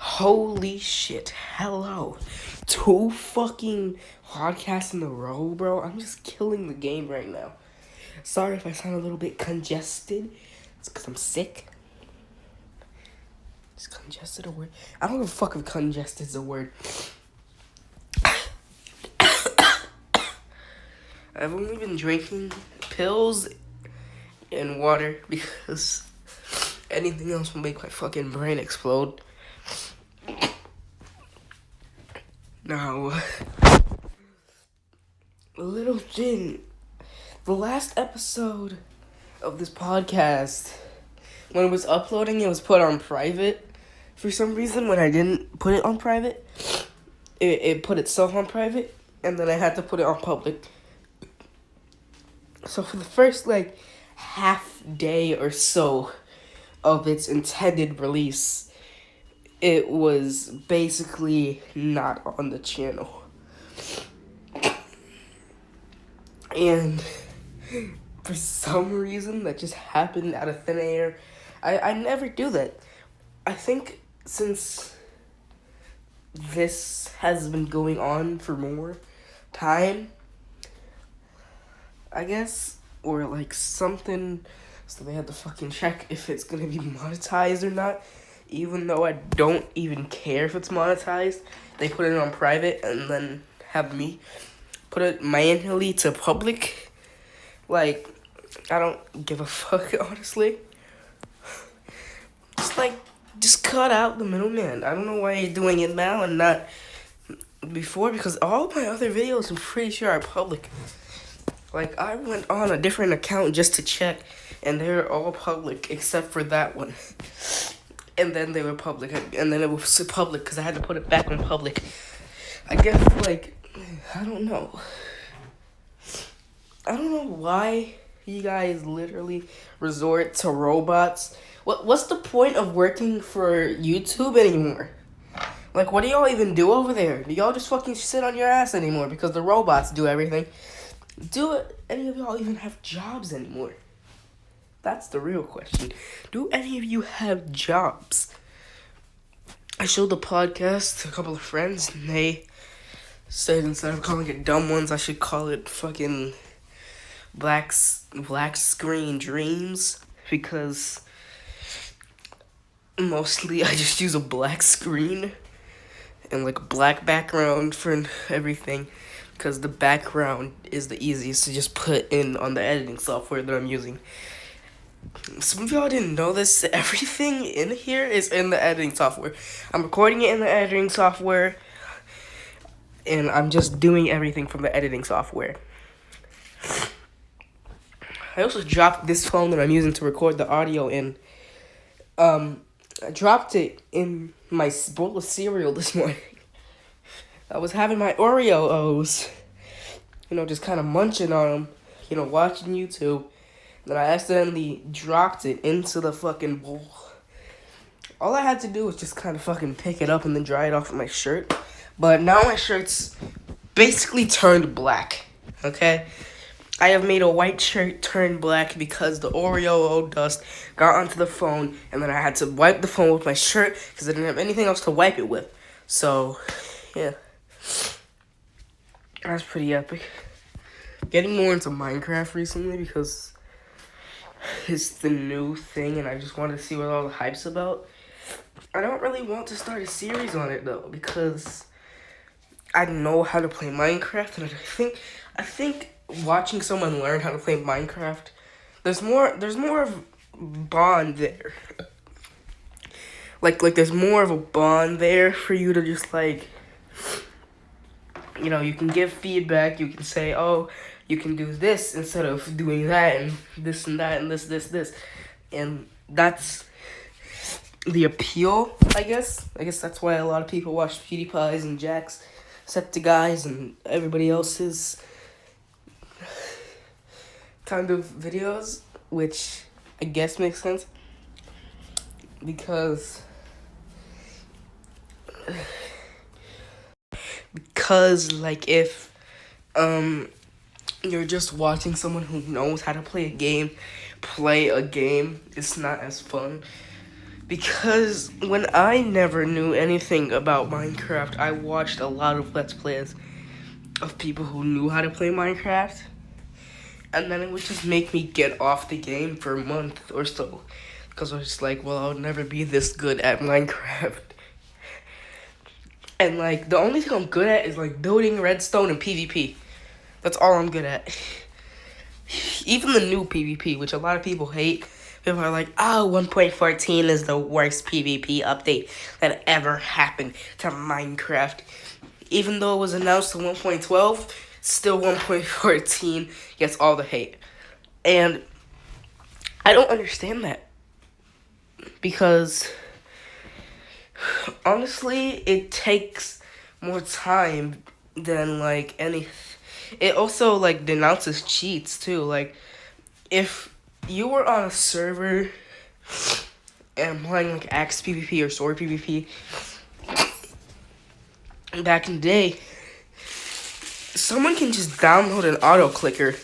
Holy shit. Hello. 2 fucking podcasts in a row, bro. I'm just killing the game right now. Sorry if I sound a little bit congested. It's because I'm sick. Is congested a word? I don't give a fuck if congested is a word. I've only been drinking pills and water because anything else will make my fucking brain explode. Now, a little thing. The last episode of this podcast, when it was uploading, it was put on private. For some reason, when I didn't put it on private, it put itself on private, and then I had to put it on public. So for the first, half day or so of its intended release, it was basically not on the channel. And for some reason, that just happened out of thin air. I never do that. I think since this has been going on for more time, I guess, or something, so they had to fucking check if it's gonna be monetized or not. Even though I don't even care if it's monetized, they put it on private and then have me put it manually to public. I don't give a fuck, honestly. Just cut out the middleman. I don't know why you're doing it now and not before, because all my other videos I'm pretty sure are public. I went on a different account just to check, and they're all public except for that one. And then they were public, and then it was public because I had to put it back on public. I guess, I don't know. I don't know why you guys literally resort to robots. What's the point of working for YouTube anymore? What do y'all even do over there? Do y'all just fucking sit on your ass anymore because the robots do everything? Do any of y'all even have jobs anymore? That's the real question. Do any of you have jobs? I showed the podcast to a couple of friends, and they said instead of calling it Dumb Ones, I should call it fucking Black Screen Dreams, because mostly I just use a black screen and a black background for everything, because the background is the easiest to just put in on the editing software that I'm using. Some of y'all didn't know this. Everything in here is in the editing software. I'm recording it in the editing software, and I'm just doing everything from the editing software. I also dropped this phone that I'm using to record the audio in. I dropped it in my bowl of cereal this morning. I was having my Oreos, just kind of munching on them, watching YouTube. Then I accidentally dropped it into the fucking bowl. All I had to do was just kind of fucking pick it up and then dry it off with my shirt. But now my shirt's basically turned black, okay? I have made a white shirt turn black because the Oreo dust got onto the phone, and then I had to wipe the phone with my shirt because I didn't have anything else to wipe it with. So, yeah. That's pretty epic. Getting more into Minecraft recently because it's the new thing, and I just wanted to see what all the hype's about. I don't really want to start a series on it, though, because I know how to play Minecraft, and I think watching someone learn how to play Minecraft, there's more of bond there. There's more of a bond there for you to just, you can give feedback, you can say, oh, you can do this instead of doing that, and this and that, and this. And that's the appeal, I guess. I guess that's why a lot of people watch PewDiePie's and Jacksepticeye's and everybody else's kind of videos, which I guess makes sense. Because if you're just watching someone who knows how to play a game, it's not as fun. Because when I never knew anything about Minecraft, I watched a lot of Let's Plays of people who knew how to play Minecraft. And then it would just make me get off the game for a month or so. Because I was just like, well, I'll never be this good at Minecraft. And, like, the only thing I'm good at is, like, building redstone and PvP. That's all I'm good at. Even the new PvP, which a lot of people hate. People are like, oh, 1.14 is the worst PvP update that ever happened to Minecraft. Even though it was announced to 1.12, still 1.14 gets all the hate. And I don't understand that. Because honestly, it takes more time than, like, any. It also, like, denounces cheats, too. Like, if you were on a server and playing, like, Axe PvP or Sword PvP back in the day, someone can just download an auto clicker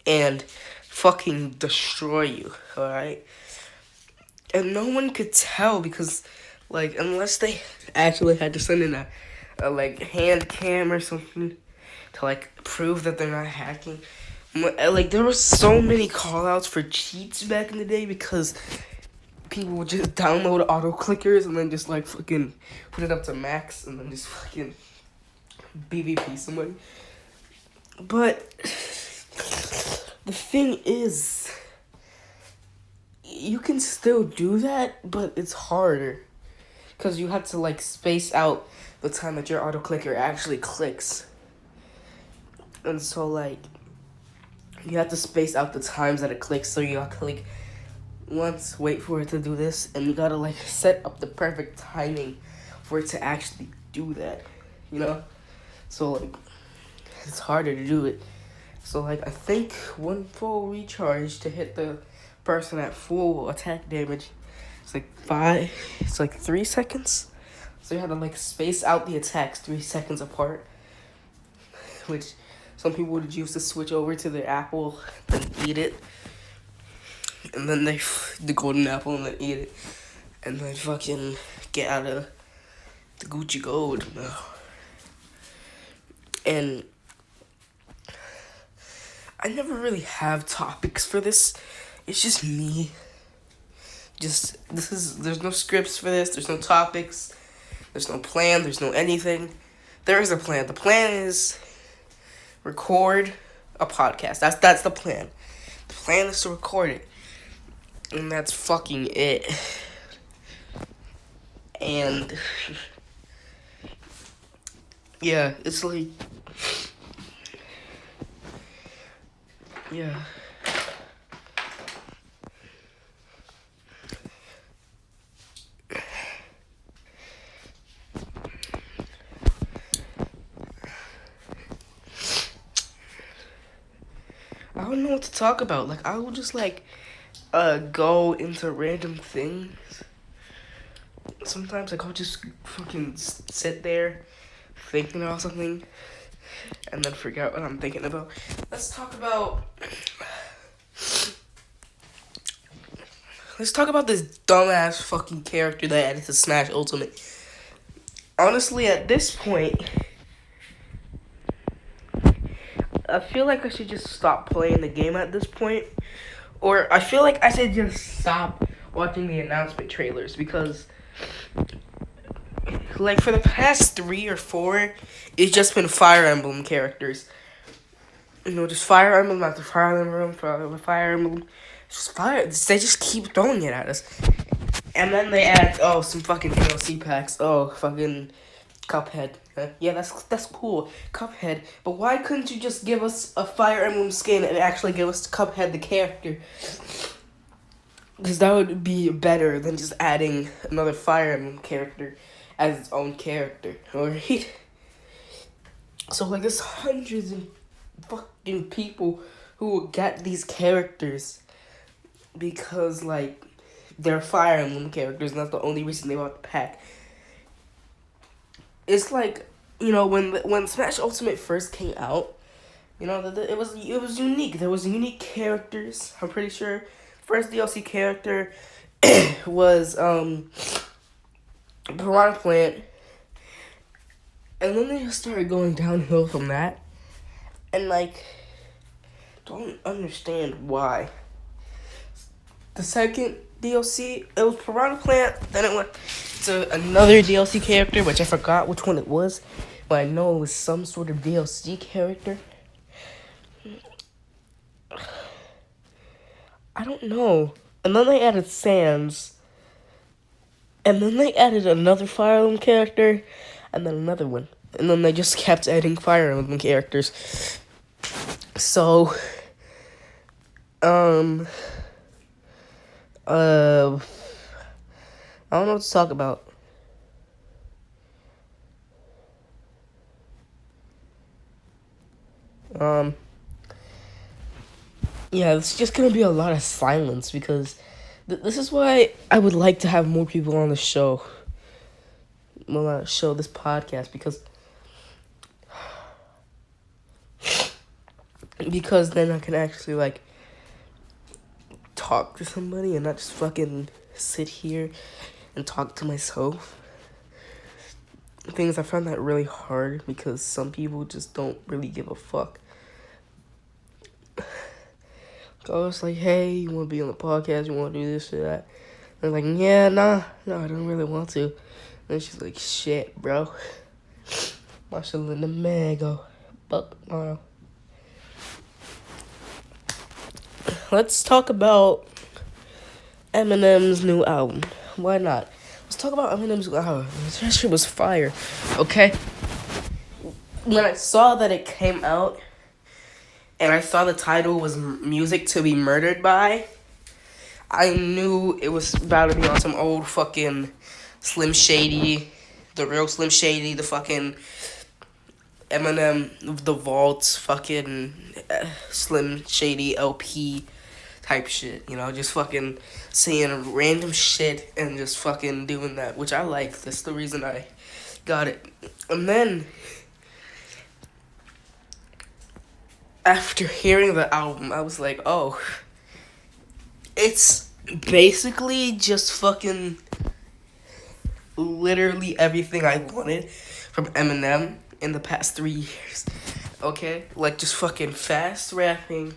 and fucking destroy you, alright? And no one could tell because, like, unless they actually had to send in a like, hand cam or something to, like, prove that they're not hacking. Like, there were so many call-outs for cheats back in the day because people would just download auto clickers and then just, like, fucking put it up to max and then just fucking PvP somebody. But the thing is, you can still do that, but it's harder. Because you have to, like, space out the time that your auto clicker actually clicks. And so, like, you have to space out the times that it clicks. So you gotta click once, wait for it to do this, and you gotta, like, set up the perfect timing for it to actually do that, you know? So, like, it's harder to do it. So, like, I think one full recharge to hit the person at full attack damage, it's like 3 seconds. So you have to, like, space out the attacks 3 seconds apart, which some people would use to switch over to the apple and eat it, and then the golden apple and then eat it, and then fucking get out of the Gucci gold. And I never really have topics for this. It's just me. There's no scripts for this. There's no topics. There's no plan. There's no anything. There is a plan. The plan is record a podcast. That's the plan. The plan is to record it. And that's fucking it. And yeah, it's like, yeah. I don't know what to talk about. Like, I will just, like, go into random things. Sometimes, like, I'll just fucking sit there thinking about something and then forget what I'm thinking about. Let's talk about this dumbass fucking character that added to Smash Ultimate. Honestly, at this point, I feel like I should just stop playing the game at this point. Or I feel like I should just stop watching the announcement trailers because, like, for the past 3 or 4, it's just been Fire Emblem characters. You know, just Fire Emblem after Fire Emblem, Fire Emblem. Just fire. They just keep throwing it at us. And then they add, some fucking DLC packs. Fucking Cuphead. Yeah, that's cool. Cuphead. But why couldn't you just give us a Fire Emblem skin and actually give us Cuphead the character? Because that would be better than just adding another Fire Emblem character as its own character, alright? So, like, there's hundreds of fucking people who will get these characters because, like, they're Fire Emblem characters and that's the only reason they bought the pack. It's like, you know, when Smash Ultimate first came out, you know, it was unique. There was unique characters, I'm pretty sure. First DLC character, was Piranha Plant, and then they just started going downhill from that, and like, don't understand why. The second DLC, it was Piranha Plant, then it went to another DLC character, which I forgot which one it was, but I know it was some sort of DLC character. I don't know. And then they added Sans. And then they added another Fire Emblem character, and then another one. And then they just kept adding Fire Emblem characters. So, I don't know what to talk about. Yeah, it's just gonna be a lot of silence because this is why I would like to have more people on the show. Well, not show, this podcast, because then I can actually like talk to somebody and not just fucking sit here and talk to myself. Things I find that really hard because some people just don't really give a fuck. I was like, hey, you want to be on the podcast? You want to do this or that? And I'm like, yeah, no, I don't really want to. And she's like, shit, bro. Marshall in the Mago. But, let's talk about Eminem's new album. Why not? Let's talk about Eminem's new album. That shit was fire, okay? When I saw that it came out, and I saw the title was Music to be Murdered By, I knew it was about to be on some old fucking Slim Shady, the real Slim Shady, the fucking Eminem, the Vaults, fucking Slim Shady LP type shit, you know, just fucking saying random shit and just fucking doing that, which I like. That's the reason I got it. And then, after hearing the album, I was like, oh, it's basically just fucking literally everything I wanted from Eminem in the past 3 years, okay? Like, just fucking fast rapping,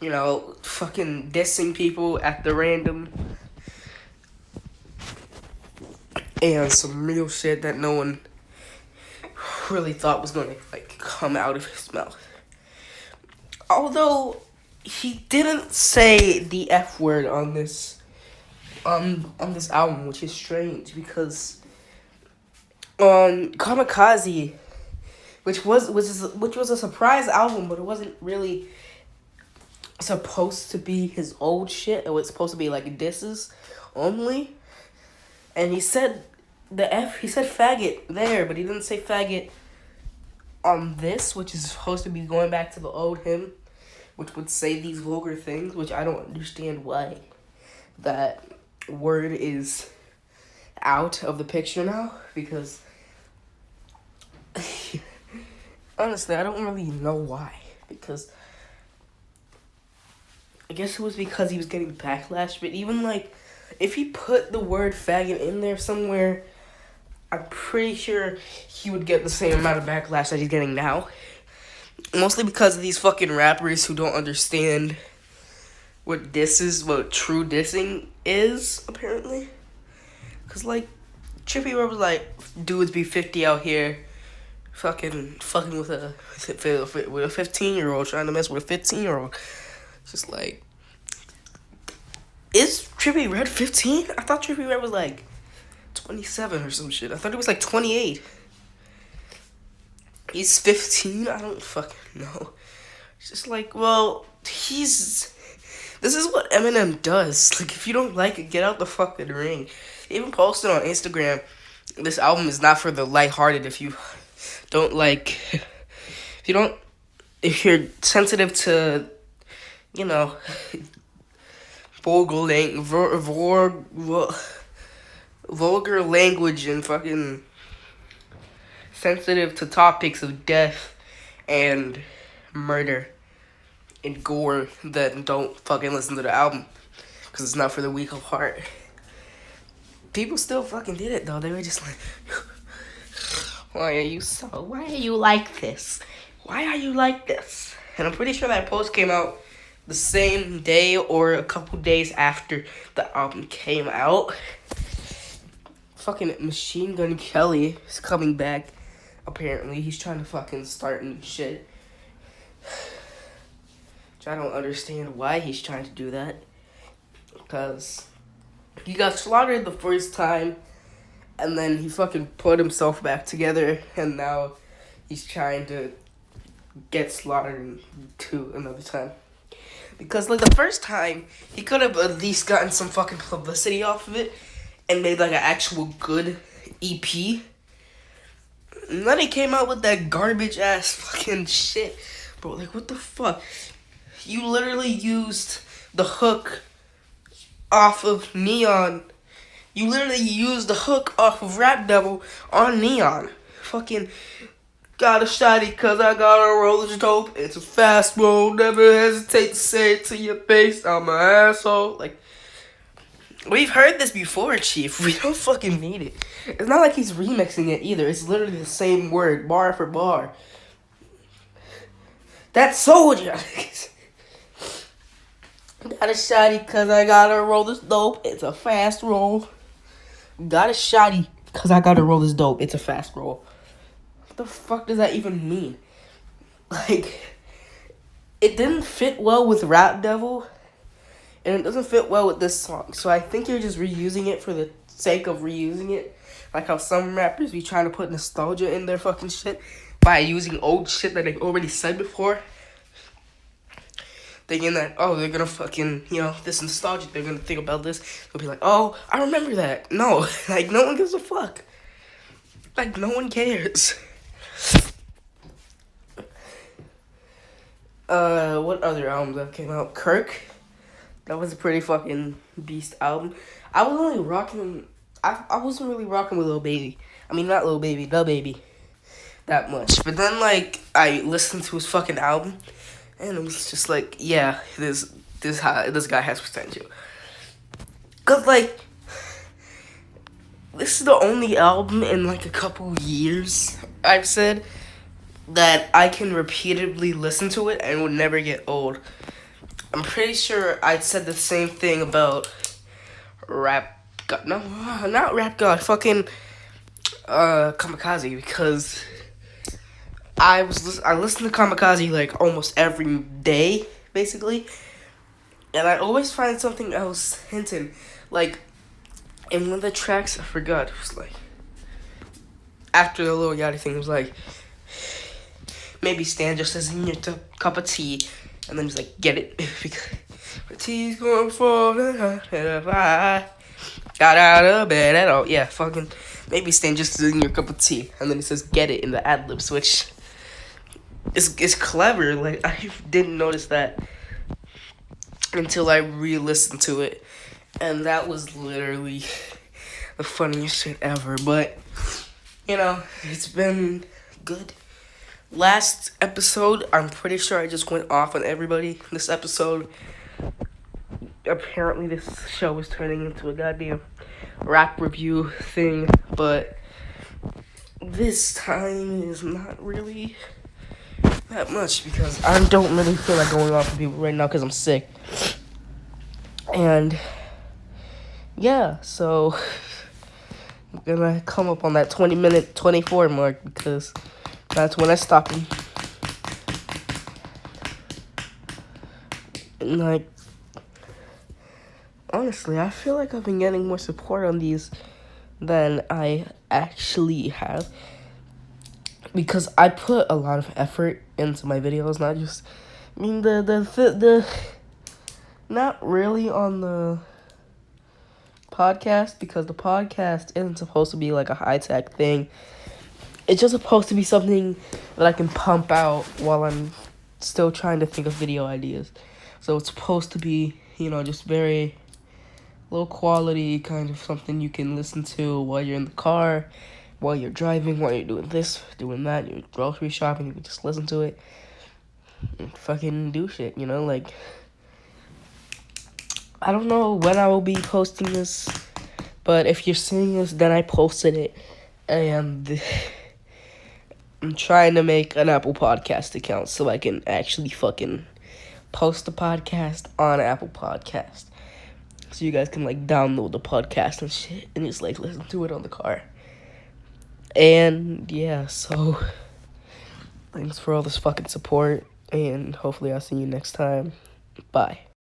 you know, fucking dissing people at the random, and some real shit that no one really thought was gonna, like, come out of his mouth. Although, he didn't say the F word on this album, which is strange, because on Kamikaze, which was a surprise album, but it wasn't really supposed to be his old shit. It was supposed to be like disses only. And he said faggot there, but he didn't say faggot on this, which is supposed to be going back to the old him, which would say these vulgar things, which I don't understand why that word is out of the picture now, because honestly, I don't really know why, because I guess it was because he was getting backlash, but even like, if he put the word faggot in there somewhere, I'm pretty sure he would get the same amount of backlash that he's getting now. Mostly because of these fucking rappers who don't understand what true dissing is, apparently. Because, like, Trippie Redd was like, dudes be 50 out here fucking with a 15-year-old, trying to mess with a 15-year-old. Just like, is Trippie Redd 15? I thought Trippie Redd was like 27 or some shit. I thought he was like 28. He's 15? I don't fucking know. It's just like, well, this is what Eminem does. Like, if you don't like it, get out the fucking ring. He even posted on Instagram, this album is not for the lighthearted. If you don't like, if you're sensitive to, you know, vulgar language and fucking sensitive to topics of death and murder and gore, then don't fucking listen to the album. because it's not for the weak of heart. People still fucking did it though. They were just like, why are you like this? Why are you like this? And I'm pretty sure that post came out the same day or a couple days after the album came out. Fucking Machine Gun Kelly is coming back. Apparently, he's trying to fucking start new shit. Which I don't understand why he's trying to do that. Because he got slaughtered the first time, and then he fucking put himself back together, and now he's trying to get slaughtered to another time. Because, like, the first time, he could have at least gotten some fucking publicity off of it and made, like, an actual good EP. And then he came out with that garbage-ass fucking shit. Bro, like, what the fuck? You literally used the hook off of Neon. You literally used the hook off of Rap Devil on Neon. Fucking got a shotty cause I got a roller dope. It's a fast roll, never hesitate to say it to your face. I'm an asshole. Like, we've heard this before, Chief. We don't fucking need it. It's not like he's remixing it either. It's literally the same word, bar for bar. That's Soldier. Got a shotty cause I gotta roll this dope. It's a fast roll. Got a shotty cause I gotta roll this dope. It's a fast roll. What the fuck does that even mean? Like, it didn't fit well with Rap Devil, and it doesn't fit well with this song. So I think you're just reusing it for the sake of reusing it. Like how some rappers be trying to put nostalgia in their fucking shit by using old shit that they've already said before. Thinking that, oh, they're gonna fucking, this nostalgia, they're gonna think about this. They'll be like, oh, I remember that. No, like, no one gives a fuck. Like, no one cares. What other albums that came out? Kirk. That was a pretty fucking beast album. I was only rocking, I wasn't really rocking with Lil Baby. I mean, not Lil Baby, Da Baby. That much. But then, like, I listened to his fucking album. And it was just like, yeah, this guy has potential. Cause like, this is the only album in like a couple years, I've said, that I can repeatedly listen to it and would never get old. I'm pretty sure I said the same thing about Rap God. No, not Rap God. Fucking Kamikaze, because I listen to Kamikaze like almost every day, basically, and I always find something else hinting. Like, in one of the tracks, I forgot, it was like, after the Lil Yachty thing, it was like, maybe stand just as in your cup of tea, and then just like, get it, because my tea's going for if I got out of bed at all. Yeah, fucking, maybe stand just as in your cup of tea, and then it says, get it in the ad-libs, which it's clever. Like, I didn't notice that until I re-listened to it, and that was literally the funniest shit ever. But it's been good. Last episode, I'm pretty sure I just went off on everybody. This episode, apparently this show is turning into a goddamn rap review thing, but this time is not really that much, because I don't really feel like going off on people right now because I'm sick. And yeah, so I'm gonna come up on that 20-minute 24 mark, because that's when I stop them. And like, honestly, I feel like I've been getting more support on these than I actually have, because I put a lot of effort into my videos, not just, I mean, the not really on the podcast, because the podcast isn't supposed to be like a high-tech thing. It's just supposed to be something that I can pump out while I'm still trying to think of video ideas. So it's supposed to be, just very low quality, kind of something you can listen to while you're in the car, while you're driving, while you're doing this, doing that, you're grocery shopping, you can just listen to it and fucking do shit, like, I don't know when I will be posting this, but if you're seeing this, then I posted it, and I'm trying to make an Apple Podcast account so I can actually fucking post the podcast on Apple Podcast. So you guys can, like, download the podcast and shit and just, like, listen to it on the car. And, yeah, so thanks for all this fucking support, and hopefully I'll see you next time. Bye.